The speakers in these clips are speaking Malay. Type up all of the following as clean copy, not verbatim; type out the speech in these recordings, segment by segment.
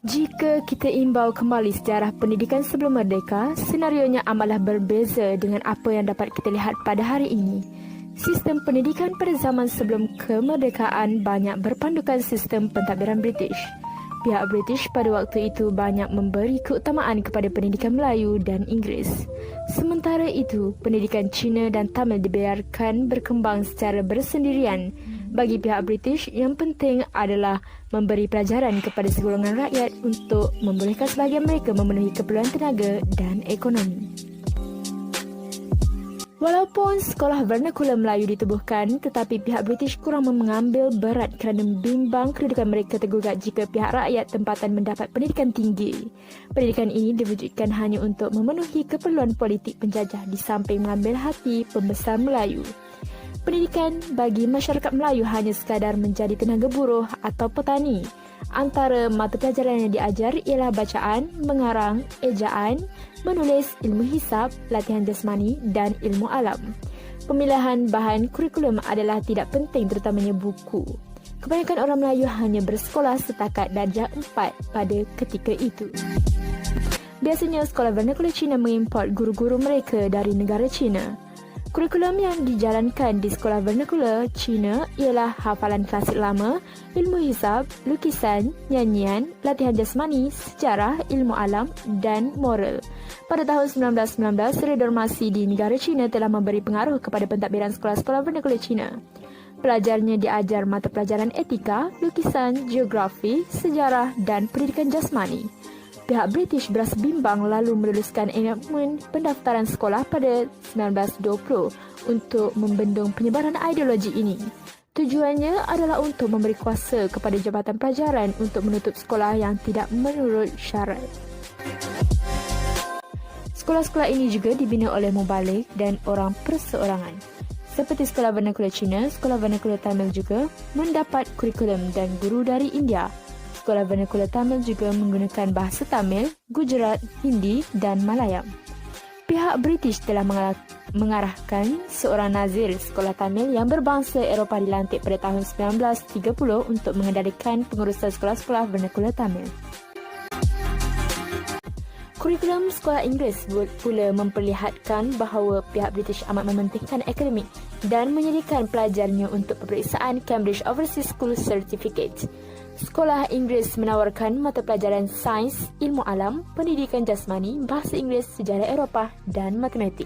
Jika kita imbau kembali sejarah pendidikan sebelum merdeka, senarionya amatlah berbeza dengan apa yang dapat kita lihat pada hari ini. Sistem pendidikan pada zaman sebelum kemerdekaan banyak berpandukan sistem pentadbiran British. Pihak British pada waktu itu banyak memberi keutamaan kepada pendidikan Melayu dan Inggeris. Sementara itu, pendidikan Cina dan Tamil dibiarkan berkembang secara bersendirian. Bagi pihak British, yang penting adalah memberi pelajaran kepada segolongan rakyat untuk membolehkan sebahagian mereka memenuhi keperluan tenaga dan ekonomi. Walaupun sekolah vernakular Melayu ditubuhkan, tetapi pihak British kurang mengambil berat kerana bimbang kedudukan mereka tergugat jika pihak rakyat tempatan mendapat pendidikan tinggi. Pendidikan ini diwujudkan hanya untuk memenuhi keperluan politik penjajah di samping mengambil hati pembesar Melayu. Pendidikan bagi masyarakat Melayu hanya sekadar menjadi tenaga buruh atau petani. Antara mata pelajaran yang diajar ialah bacaan, mengarang, ejaan, menulis, ilmu hisab, latihan jasmani dan ilmu alam. Pemilihan bahan kurikulum adalah tidak penting, terutamanya buku. Kebanyakan orang Melayu hanya bersekolah setakat darjah 4 pada ketika itu. Biasanya sekolah vernakular Cina mengimport guru-guru mereka dari negara Cina. Kurikulum yang dijalankan di sekolah vernakular Cina ialah hafalan klasik lama, ilmu hisab, lukisan, nyanyian, latihan jasmani, sejarah, ilmu alam dan moral. Pada tahun 1919, reformasi di negara Cina telah memberi pengaruh kepada pentadbiran sekolah-sekolah vernakular Cina. Pelajarnya diajar mata pelajaran etika, lukisan, geografi, sejarah dan pendidikan jasmani. Pihak British berasa bimbang lalu meluluskan enakmen pendaftaran sekolah pada 1920 untuk membendung penyebaran ideologi ini. Tujuannya adalah untuk memberi kuasa kepada jabatan pelajaran untuk menutup sekolah yang tidak menurut syarat. Sekolah-sekolah ini juga dibina oleh mubalik dan orang perseorangan. Seperti sekolah vernakular Cina, sekolah vernakular Tamil juga mendapat kurikulum dan guru dari India. Sekolah vernakular Tamil juga menggunakan bahasa Tamil, Gujarat, Hindi dan Malayam. Pihak British telah mengarahkan seorang nazir sekolah Tamil yang berbangsa Eropah dilantik pada tahun 1930 untuk mengendalikan pengurusan sekolah-sekolah vernakular Tamil. Kurikulum sekolah Inggeris pula memperlihatkan bahawa pihak British amat mementingkan akademik dan menyediakan pelajarnya untuk peperiksaan Cambridge Overseas School Certificate. Sekolah Inggeris menawarkan mata pelajaran sains, ilmu alam, pendidikan jasmani, bahasa Inggeris, sejarah Eropah dan matematik.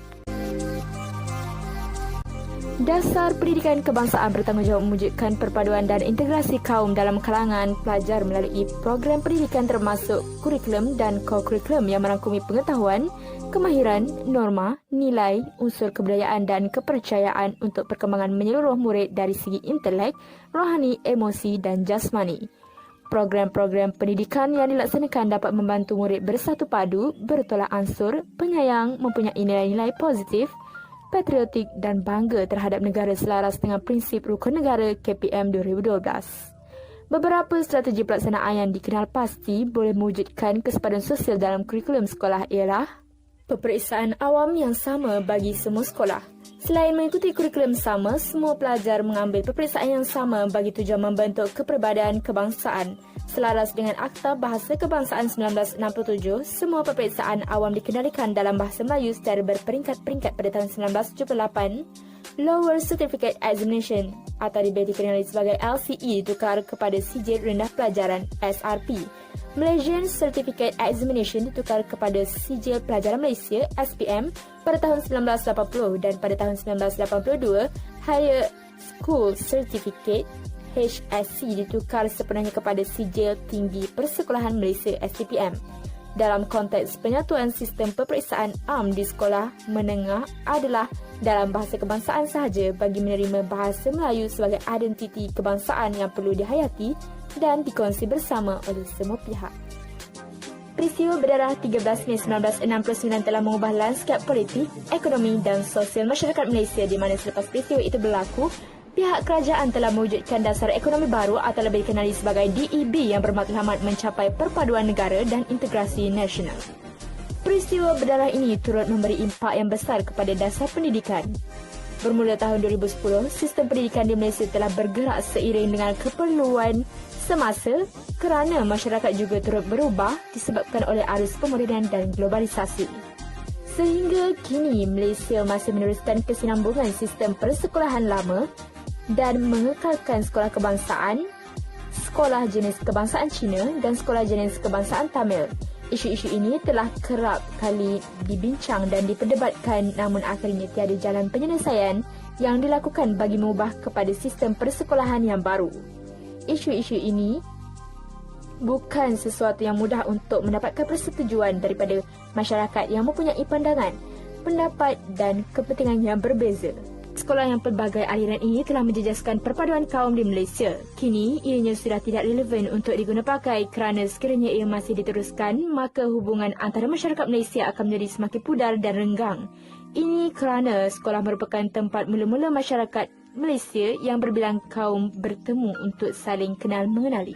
Dasar pendidikan kebangsaan bertanggungjawab mewujudkan perpaduan dan integrasi kaum dalam kalangan pelajar melalui program pendidikan termasuk kurikulum dan co-kurikulum yang merangkumi pengetahuan, kemahiran, norma, nilai, unsur kebudayaan dan kepercayaan untuk perkembangan menyeluruh murid dari segi intelek, rohani, emosi dan jasmani. Program-program pendidikan yang dilaksanakan dapat membantu murid bersatu padu, bertolak ansur, penyayang, mempunyai nilai-nilai positif, patriotik dan bangga terhadap negara selaras dengan prinsip rukun negara KPM 2012. Beberapa strategi pelaksanaan yang dikenal pasti boleh mewujudkan kesepadan sosial dalam kurikulum sekolah ialah peperiksaan awam yang sama bagi semua sekolah. Selain mengikuti kurikulum sama, semua pelajar mengambil peperiksaan yang sama bagi tujuan membentuk kepribadian kebangsaan. Selaras dengan Akta Bahasa Kebangsaan 1967, semua peperiksaan awam dikendalikan dalam bahasa Melayu secara berperingkat-peringkat pada tahun 1978. Lower Certificate Examination atau dikenali sebagai LCE ditukar kepada Sijil Rendah Pelajaran SRP. Malaysian Certificate Examination ditukar kepada Sijil Pelajaran Malaysia SPM pada tahun 1980 dan pada tahun 1982 Higher School Certificate HSC ditukar sepenuhnya kepada Sijil Tinggi Persekolahan Malaysia STPM. Dalam konteks penyatuan sistem peperiksaan am di sekolah menengah adalah dalam bahasa kebangsaan sahaja bagi menerima bahasa Melayu sebagai identiti kebangsaan yang perlu dihayati dan dikongsi bersama oleh semua pihak. Peristiwa berdarah 13 Mei 1969 telah mengubah lanskap politik, ekonomi dan sosial masyarakat Malaysia di mana selepas peristiwa itu berlaku, pihak kerajaan telah mewujudkan dasar ekonomi baru atau lebih dikenali sebagai DEB yang bermatlamat mencapai perpaduan negara dan integrasi nasional. Peristiwa berdarah ini turut memberi impak yang besar kepada dasar pendidikan. Bermula tahun 2010, sistem pendidikan di Malaysia telah bergerak seiring dengan keperluan semasa kerana masyarakat juga turut berubah disebabkan oleh arus pemodernan dan globalisasi. Sehingga kini Malaysia masih meneruskan kesinambungan sistem persekolahan lama dan mengekalkan sekolah kebangsaan, sekolah jenis kebangsaan Cina dan sekolah jenis kebangsaan Tamil. Isu-isu ini telah kerap kali dibincang dan diperdebatkan, namun akhirnya tiada jalan penyelesaian yang dilakukan bagi mengubah kepada sistem persekolahan yang baru. Isu-isu ini bukan sesuatu yang mudah untuk mendapatkan persetujuan daripada masyarakat yang mempunyai pandangan, pendapat dan kepentingan yang berbeza. Sekolah yang pelbagai aliran ini telah menjejaskan perpaduan kaum di Malaysia. Kini, ianya sudah tidak relevan untuk diguna pakai kerana sekiranya ia masih diteruskan, maka hubungan antara masyarakat Malaysia akan menjadi semakin pudar dan renggang. Ini kerana sekolah merupakan tempat mula-mula masyarakat Malaysia yang berbilang kaum bertemu untuk saling kenal mengenali.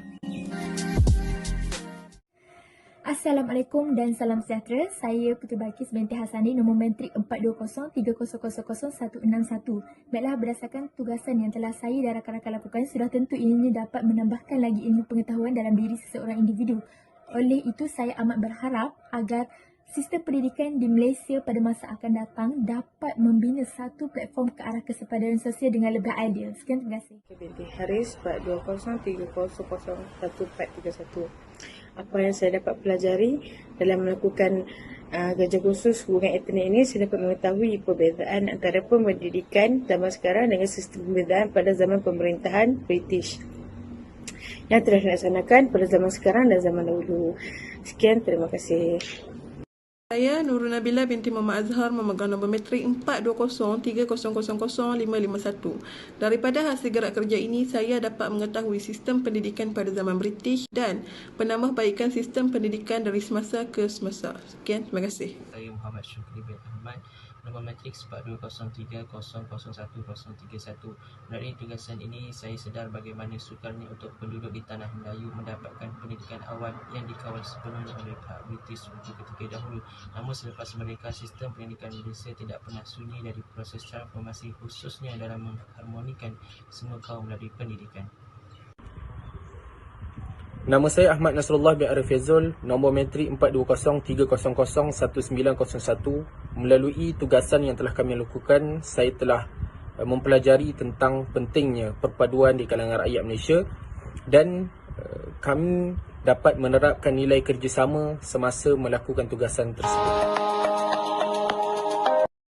Assalamualaikum dan salam sejahtera. Saya Puteri Balkis binti Hasani, nombor mentrik 42030000161. Baiklah, berdasarkan tugasan yang telah saya dan rakan-rakan lakukan, sudah tentu ianya dapat menambahkan lagi ilmu pengetahuan dalam diri seseorang individu. Oleh itu, saya amat berharap agar sistem pendidikan di Malaysia pada masa akan datang dapat membina satu platform ke arah kesepadan sosial dengan lebih ideal. Sekian, terima kasih. Binti Haris 42030011431. Apa yang saya dapat pelajari dalam melakukan kerja khusus hubungan etnik ini, saya dapat mengetahui perbezaan antara pendidikan zaman sekarang dengan sistem pembezaan pada zaman pemerintahan British yang telah dilaksanakan pada zaman sekarang dan zaman dahulu. Sekian, terima kasih. Saya Nurul Nabila binti Muhammad Azhar memegang nombor metrik 42030000551. Daripada hasil gerak kerja ini, saya dapat mengetahui sistem pendidikan pada zaman British dan penambahbaikan sistem pendidikan dari semasa ke semasa. Sekian, terima kasih. Saya Muhammad Syukri bin Ahmad, nombor matriks 42030010131. Melalui tugasan ini, saya sedar bagaimana sukarnya untuk penduduk di Tanah Melayu mendapatkan pendidikan awal yang dikawal sepenuhnya oleh pihak British untuk ketika dahulu. Namun selepas mereka, sistem pendidikan Malaysia tidak pernah sunyi dari proses transformasi, khususnya dalam mengharmonikan semua kaum melalui pendidikan. Nama saya Ahmad Nasrullah bin Arif Fazul, nombor metrik 42030001901. Melalui tugasan yang telah kami lakukan, saya telah mempelajari tentang pentingnya perpaduan di kalangan rakyat Malaysia dan kami dapat menerapkan nilai kerjasama semasa melakukan tugasan tersebut.